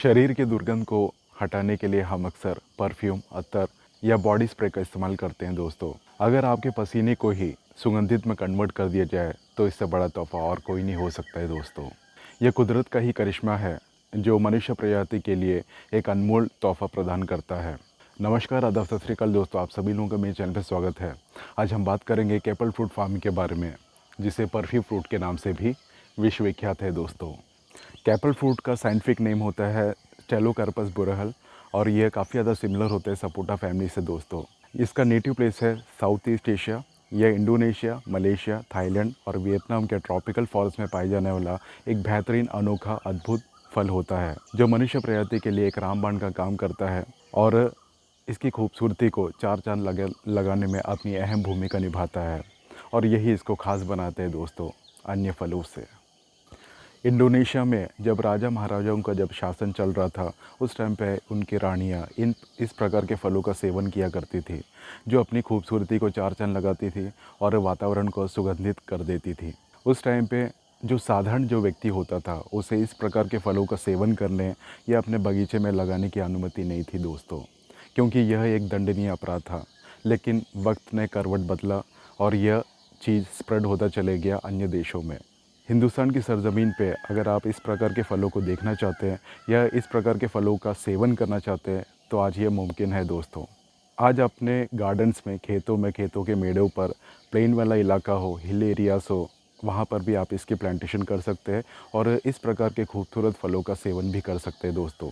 शरीर की दुर्गंध को हटाने के लिए हम अक्सर परफ्यूम, अत्तर या बॉडी स्प्रे का इस्तेमाल करते हैं दोस्तों। अगर आपके पसीने को ही सुगंधित में कन्वर्ट कर दिया जाए तो इससे बड़ा तोहफ़ा और कोई नहीं हो सकता है दोस्तों। यह कुदरत का ही करिश्मा है जो मनुष्य प्रजाति के लिए एक अनमोल तोहफ़ा प्रदान करता है। नमस्कार, आदाब, सत श्री अकाल दोस्तों, आप सभी लोगों का मेरे चैनल पर स्वागत है। आज हम बात करेंगे एक एप्पल फ्रूट फार्मिंग के बारे में, जिसे परफ्यूम फ्रूट के नाम से भी विश्व विख्यात है दोस्तों। कैपल फ्रूट का साइंटिफिक नेम होता है स्टेलोकार्पस बुरहल और यह काफ़ी ज़्यादा सिमिलर होते हैं सपोटा फैमिली से दोस्तों। इसका नेटिव प्लेस है साउथ ईस्ट एशिया। यह इंडोनेशिया, मलेशिया, थाईलैंड और वियतनाम के ट्रॉपिकल फॉरेस्ट में पाया जाने वाला एक बेहतरीन, अनोखा, अद्भुत फल होता है जो मनुष्य प्रजाति के लिए एक रामबाण का काम करता है और इसकी खूबसूरती को चार चांद लगाने में अपनी अहम भूमिका निभाता है। और यही इसको खास बनाते हैं दोस्तों अन्य फलों से। इंडोनेशिया में जब राजा महाराजाओं का जब शासन चल रहा था, उस टाइम पे उनकी रानियाँ इस प्रकार के फलों का सेवन किया करती थी, जो अपनी खूबसूरती को चार चांद लगाती थी और वातावरण को सुगंधित कर देती थी। उस टाइम पे जो साधारण जो व्यक्ति होता था, उसे इस प्रकार के फलों का सेवन करने या अपने बगीचे में लगाने की अनुमति नहीं थी दोस्तों, क्योंकि यह एक दंडनीय अपराध था। लेकिन वक्त ने करवट बदला और यह चीज़ स्प्रेड होता चले गया अन्य देशों में। हिंदुस्तान की सरज़मीन पे अगर आप इस प्रकार के फ़लों को देखना चाहते हैं या इस प्रकार के फ़लों का सेवन करना चाहते हैं तो आज ये मुमकिन है दोस्तों। आज अपने गार्डन्स में, खेतों के मेड़ों पर, प्लेन वाला इलाका हो, हिल एरियाज़ हो, वहाँ पर भी आप इसकी प्लांटेशन कर सकते हैं और इस प्रकार के खूबसूरत फ़लों का सेवन भी कर सकते हैं दोस्तों।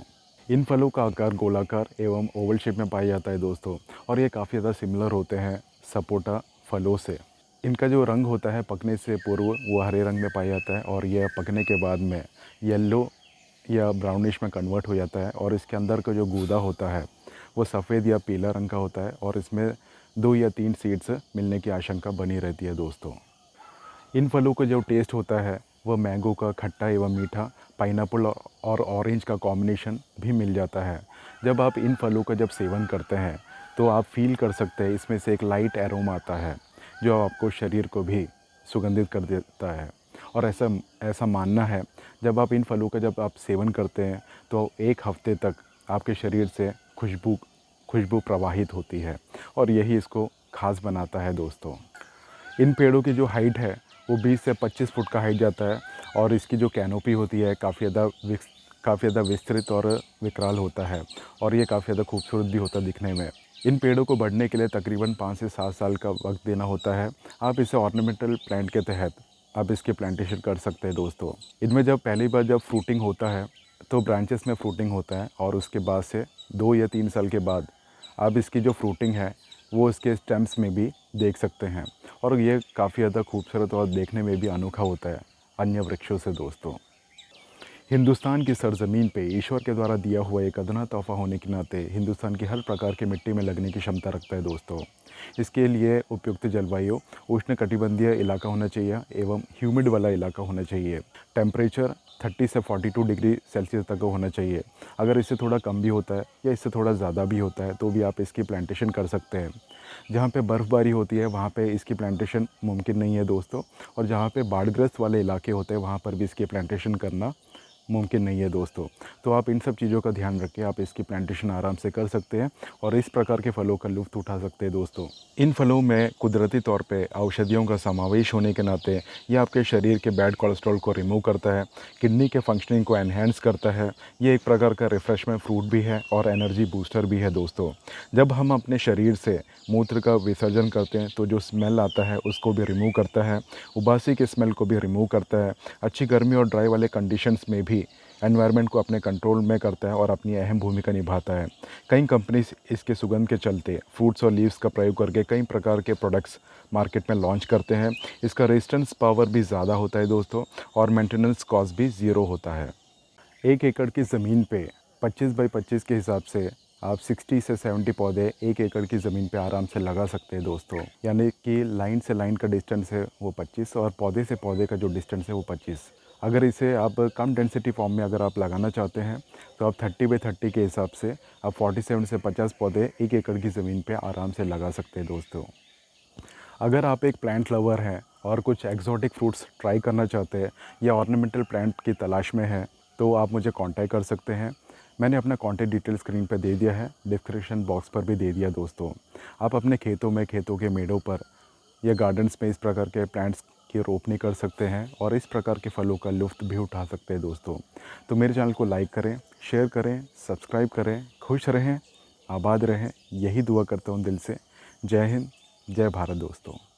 इन फलों का आकार गोलाकार एवं ओवल शेप में पाया जाता है दोस्तों और ये काफ़ी ज़्यादा सिमिलर होते हैं सपोटा फलों से। इनका जो रंग होता है पकने से पूर्व वो हरे रंग में पाया जाता है और यह पकने के बाद में येलो या ब्राउनिश में कन्वर्ट हो जाता है और इसके अंदर का जो गूदा होता है वो सफ़ेद या पीला रंग का होता है और इसमें 2 या 3 सीड्स मिलने की आशंका बनी रहती है दोस्तों। इन फलों का जो टेस्ट होता है वह मैंगो का खट्टा एवं मीठा, पाइनएप्पल और ऑरेंज का कॉम्बिनेशन भी मिल जाता है। जब आप इन फलों का जब सेवन करते हैं तो आप फील कर सकते हैं इसमें से एक लाइट एरोमा आता है जो आपको शरीर को भी सुगंधित कर देता है। और ऐसा मानना है जब आप इन फलों का जब आप सेवन करते हैं तो एक हफ्ते तक आपके शरीर से खुशबू प्रवाहित होती है और यही इसको खास बनाता है दोस्तों। इन पेड़ों की जो हाइट है वो 20 से 25 फुट का हाइट जाता है और इसकी जो कैनोपी होती है काफ़ी ज़्यादा विस्तृत और विकराल होता है और ये काफ़ी ज़्यादा खूबसूरत भी होता है दिखने में। इन पेड़ों को बढ़ने के लिए तकरीबन 5 से 7 साल का वक्त देना होता है। आप इसे ऑर्नामेंटल प्लांट के तहत आप इसकी प्लांटेशन कर सकते हैं दोस्तों। इनमें जब पहली बार जब फ्रूटिंग होता है तो ब्रांचेस में फ्रूटिंग होता है और उसके बाद से 2 या 3 साल के बाद आप इसकी जो फ्रूटिंग है वो इसके स्टेम्स में भी देख सकते हैं और ये काफ़ी ज़्यादा खूबसूरत और देखने में भी अनोखा होता है अन्य वृक्षों से दोस्तों। हिंदुस्तान की सरज़मीन पे ईश्वर के द्वारा दिया हुआ एक अदना तोहफ़ा होने के नाते हिंदुस्तान की हर प्रकार की मिट्टी में लगने की क्षमता रखता है दोस्तों। इसके लिए उपयुक्त जलवायु, उष्णकटिबंधीय इलाका होना चाहिए एवं ह्यूमिड वाला इलाका होना चाहिए। टेम्परेचर 30 से 42 डिग्री सेल्सियस तक होना चाहिए। अगर इससे थोड़ा कम भी होता है या इससे थोड़ा ज़्यादा भी होता है तो भी आप इसकी प्लांटेशन कर सकते हैं। जहाँ पे बर्फ़बारी होती है वहाँ पे इसकी प्लांटेशन मुमकिन नहीं है दोस्तों, और जहाँ पे बाढ़ग्रस्त वाले इलाके होते हैं वहाँ पर भी इसकी प्लांटेशन करना मुमकिन नहीं है दोस्तों। तो आप इन सब चीज़ों का ध्यान रखें, आप इसकी प्लांटेशन आराम से कर सकते हैं और इस प्रकार के फलों का लुत्फ़ उठा सकते हैं दोस्तों। इन फलों में कुदरती तौर पे औषधियों का समावेश होने के नाते ये आपके शरीर के बैड कोलेस्ट्रॉल को रिमूव करता है, किडनी के फंक्शनिंग को एनहेंस करता है। ये एक प्रकार का रिफ़्रेशमेंट फ्रूट भी है और एनर्जी बूस्टर भी है दोस्तों। जब हम अपने शरीर से मूत्र का विसर्जन करते हैं तो जो स्मेल आता है उसको भी रिमूव करता है, उबासी के स्मेल को भी रिमूव करता है, अच्छी गर्मी और ड्राई वाले कंडीशंस में भी एनवायरनमेंट को अपने कंट्रोल में करता है और अपनी अहम भूमिका निभाता है। कई कंपनीज इसके सुगंध के चलते फ्रूट्स और लीव्स का प्रयोग करके कई प्रकार के प्रोडक्ट्स मार्केट में लॉन्च करते हैं। इसका रेजिस्टेंस पावर भी ज़्यादा होता है दोस्तों और मेंटेनेंस कॉस्ट भी ज़ीरो होता है। 1 एकड़ की ज़मीन पे 25 बाई 25 के हिसाब से आप 60 से 70 पौधे 1 एकड़ की ज़मीन पे आराम से लगा सकते हैं दोस्तों। यानी कि लाइन से लाइन का डिस्टेंस है वो 25 और पौधे से पौधे का जो डिस्टेंस है वो 25। अगर इसे आप कम डेंसिटी फॉर्म में अगर आप लगाना चाहते हैं तो आप 30 बाई 30 के हिसाब से आप 47 से 50 पौधे 1 एकड़ की ज़मीन पे आराम से लगा सकते हैं दोस्तों। अगर आप एक प्लांट लवर हैं और कुछ एक्जॉटिक फ्रूट्स ट्राई करना चाहते हैं या ऑर्नामेंटल प्लांट की तलाश में हैं तो आप मुझे कांटेक्ट कर सकते हैं। मैंने अपना कॉन्टैक्ट डिटेल स्क्रीन पर दे दिया है, डिस्क्रिप्शन बॉक्स पर भी दे दिया दोस्तों। आप अपने खेतों में, खेतों के मेड़ों पर या गार्डन्स में इस प्रकार के प्लांट्स की रोपनी कर सकते हैं और इस प्रकार के फलों का लुत्फ़ भी उठा सकते हैं दोस्तों। तो मेरे चैनल को लाइक करें, शेयर करें, सब्सक्राइब करें, खुश रहें, आबाद रहें, यही दुआ करता हूँ दिल से। जय हिंद, जय भारत दोस्तों।